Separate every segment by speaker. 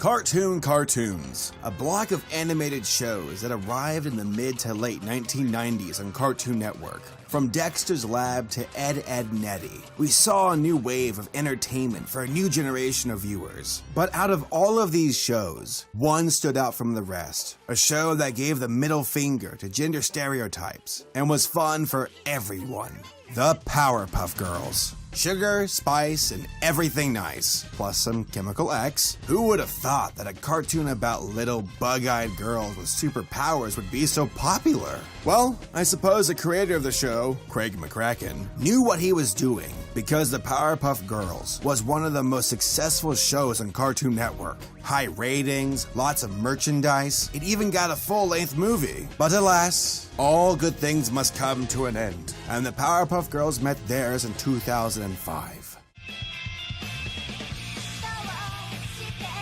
Speaker 1: Cartoons, a block of animated shows that arrived in the mid to late 1990s on Cartoon Network. From Dexter's Lab to Ed, Edd n Eddy, we saw a new wave of entertainment for a new generation of viewers. But out of all of these shows, one stood out from the rest. A show that gave the middle finger to gender stereotypes and was fun for everyone. The Powerpuff Girls. Sugar, spice, and everything nice, plus some chemical X. Who would have thought that a cartoon about little bug-eyed girls with superpowers would be so popular? Well, I suppose the creator of the show, Craig McCracken, knew what he was doing because the Powerpuff Girls was one of the most successful shows on Cartoon Network. High ratings, lots of merchandise, it even got a full-length movie. But alas, all good things must come to an end, and the Powerpuff Girls met theirs in 2005.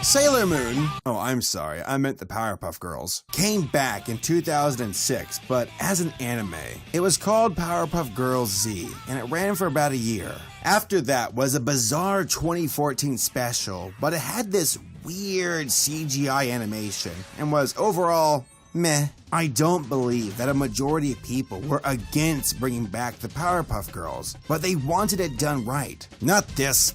Speaker 1: Sailor Moon, I'm sorry, I meant the Powerpuff Girls, came back in 2006, but as an anime. It was called Powerpuff Girls Z, and it ran for about a year. After that was a bizarre 2014 special, but it had this weird CGI animation, and was overall meh. I don't believe that a majority of people were against bringing back the Powerpuff Girls, but they wanted it done right, not this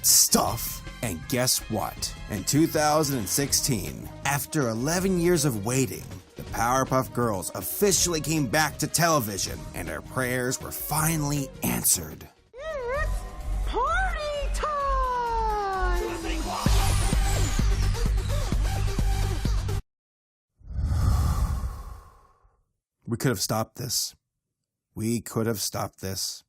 Speaker 1: stuff. And guess what? In 2016, after 11 years of waiting, the Powerpuff Girls officially came back to television, and our prayers were finally answered.
Speaker 2: It's party time!
Speaker 1: We could have stopped this. We could have stopped this.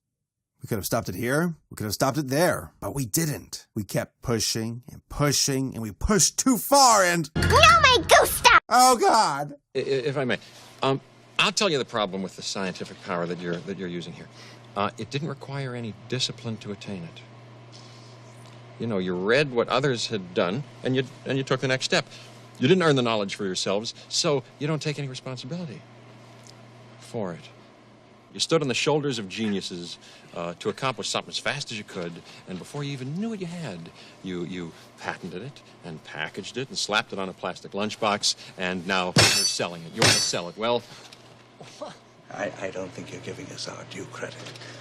Speaker 1: We could have stopped it here. We could have stopped it there. But we didn't. We kept pushing and pushing, and we pushed too far and...
Speaker 2: No, my goose stop!
Speaker 1: Oh, God!
Speaker 3: If I may, I'll tell you the problem with the scientific power that you're using here. It didn't require any discipline to attain it. You know, you read what others had done, and you took the next step. You didn't earn the knowledge for yourselves, so you don't take any responsibility for it. You stood on the shoulders of geniuses to accomplish something as fast as you could, and before you even knew what you had, you patented it and packaged it and slapped it on a plastic lunchbox, and now you're selling it. You want to sell it. Well,
Speaker 4: I don't think you're giving us our due credit.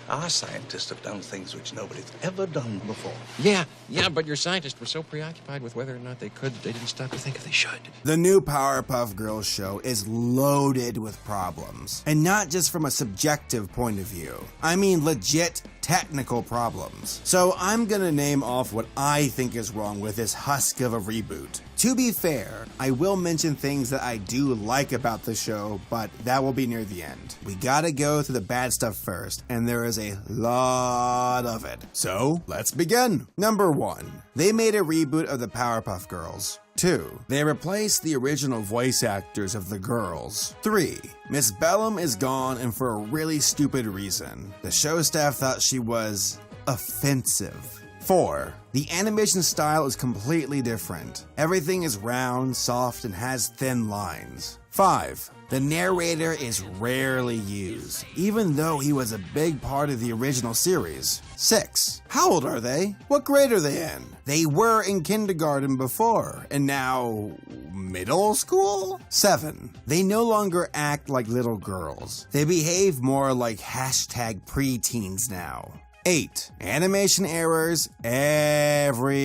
Speaker 4: Our scientists have done things which nobody's ever done before.
Speaker 3: yeah, but your scientists were so preoccupied with whether or not they could, they didn't stop to think if they should.
Speaker 1: The new Powerpuff Girls show is loaded with problems. And not just from a subjective point of view. I mean legit technical problems. So I'm gonna name off what I think is wrong with this husk of a reboot. To be fair, I will mention things that I do like about the show, but that will be near the end. We gotta go through the bad stuff first, and there is a lot of it. So, let's begin. Number 1. They made a reboot of the Powerpuff Girls. 2. They replaced the original voice actors of the girls. 3. Miss Bellum is gone, and for a really stupid reason. The show staff thought she was offensive. 4. The animation style is completely different. Everything is round, soft, and has thin lines. 5. The narrator is rarely used, even though he was a big part of the original series. 6. How old are they? What grade are they in? They were in kindergarten before, and now middle school? 7. They no longer act like little girls. They behave more like #preteens now. 8. Animation errors everywhere.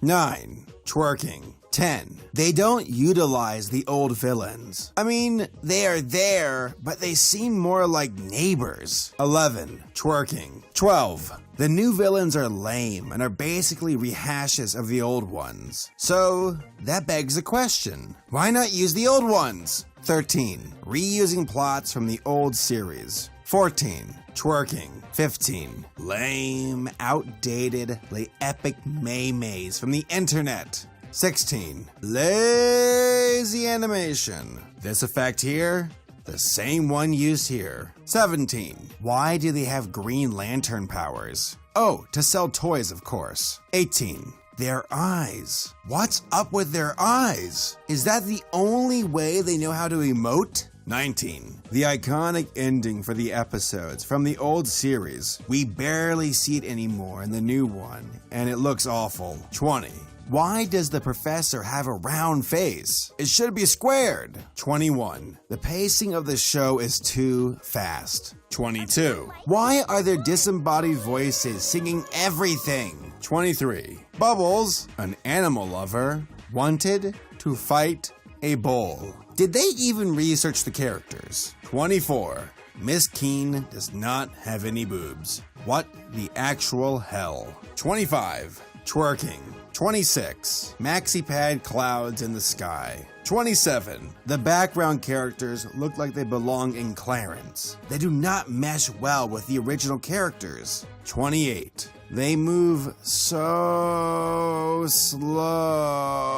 Speaker 1: 9. Twerking. 10. They don't utilize the old villains. I mean, they are there, but they seem more like neighbors. 11. Twerking. 12. The new villains are lame and are basically rehashes of the old ones. So, that begs a question. Why not use the old ones? 13. Reusing plots from the old series. 14. Twerking. 15. Lame, outdated, epic maymays from the internet. 16. Lazy animation. This effect here, the same one used here. 17. Why do they have Green Lantern powers? Oh, to sell toys, of course. 18. Their eyes. What's up with their eyes? Is that the only way they know how to emote? 19. The iconic ending for the episodes from the old series. We barely see it anymore in the new one, and it looks awful. 20. Why does the professor have a round face? It should be squared. 21. The pacing of the show is too fast. 22. Why are there disembodied voices singing everything? 23. Bubbles, an animal lover, wanted to fight a bull. Did they even research the characters? 24. Miss Keene does not have any boobs. What the actual hell? 25. Twerking. 26. Maxi pad clouds in the sky. 27. The background characters look like they belong in Clarence. They do not mesh well with the original characters. 28. They move so slow.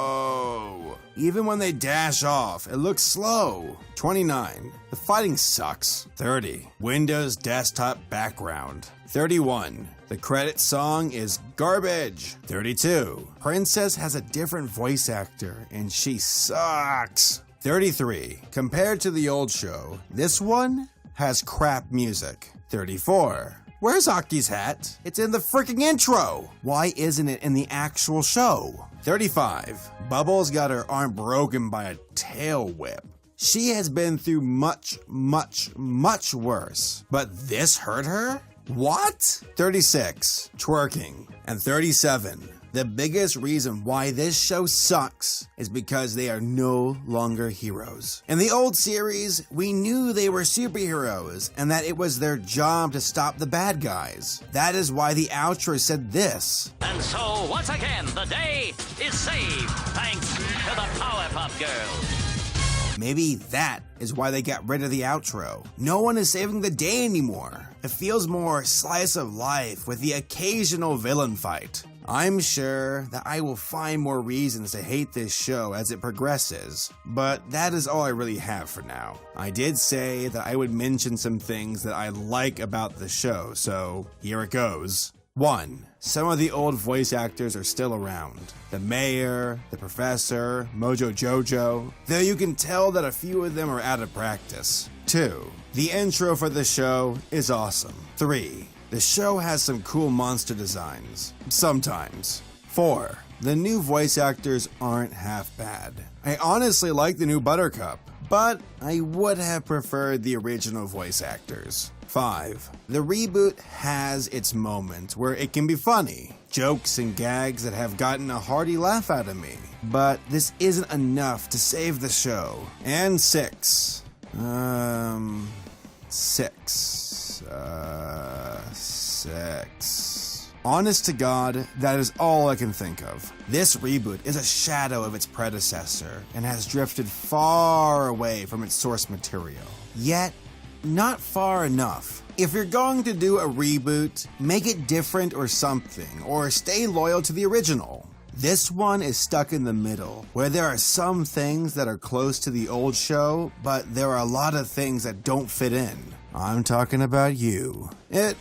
Speaker 1: Even when they dash off, it looks slow. 29. The fighting sucks. 30. Windows desktop background. 31. The credit song is garbage. 32. Princess has a different voice actor and she sucks. 33. Compared to the old show, this one has crap music. 34. Where's Aki's hat? It's in the freaking intro. Why isn't it in the actual show? 35. Bubbles got her arm broken by a tail whip. She has been through much, much, much worse. But this hurt her? What? 36. Twerking. And 37. The biggest reason why this show sucks is because they are no longer heroes. In the old series, we knew they were superheroes and that it was their job to stop the bad guys. That is why the outro said this.
Speaker 5: And so, once again, the day is saved thanks to the Powerpuff Girls.
Speaker 1: Maybe that is why they got rid of the outro. No one is saving the day anymore. It feels more slice of life with the occasional villain fight. I'm sure that I will find more reasons to hate this show as it progresses, but that is all I really have for now. I did say that I would mention some things that I like about the show, so here it goes. 1. Some of the old voice actors are still around. The Mayor, the Professor, Mojo Jojo, though you can tell that a few of them are out of practice. 2. The intro for the show is awesome. 3. The show has some cool monster designs. Sometimes. 4. The new voice actors aren't half bad. I honestly like the new Buttercup, but I would have preferred the original voice actors. 5. The reboot has its moments where it can be funny. Jokes and gags that have gotten a hearty laugh out of me. But this isn't enough to save the show. And 6. 6. Honest to God, that is all I can think of. This reboot is a shadow of its predecessor and has drifted far away from its source material. Yet, not far enough. If you're going to do a reboot, make it different or something, or stay loyal to the original. This one is stuck in the middle, where there are some things that are close to the old show, but there are a lot of things that don't fit in. I'm talking about you. It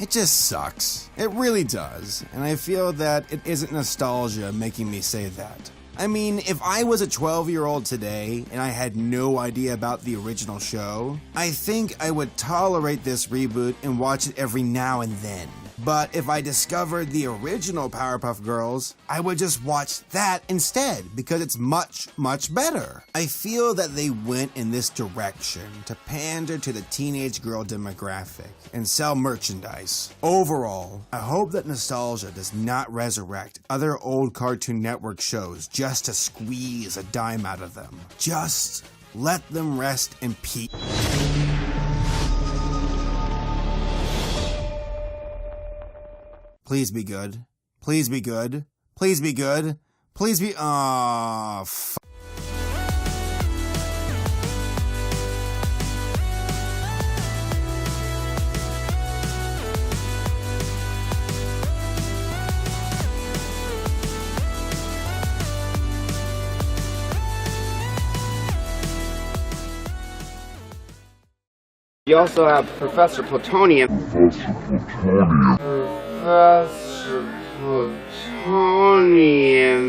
Speaker 1: just sucks. It really does, and I feel that it isn't nostalgia making me say that. I mean, if I was a 12-year-old today and I had no idea about the original show, I think I would tolerate this reboot and watch it every now and then. But if I discovered the original Powerpuff Girls, I would just watch that instead because it's much, much better. I feel that they went in this direction to pander to the teenage girl demographic and sell merchandise. Overall, I hope that nostalgia does not resurrect other old Cartoon Network shows just to squeeze a dime out of them. Just let them rest in peace. Please be good. Please be good. Please be good. Please be. Aw, f.
Speaker 6: You also have Professor Plutonium. Professor Plutonium.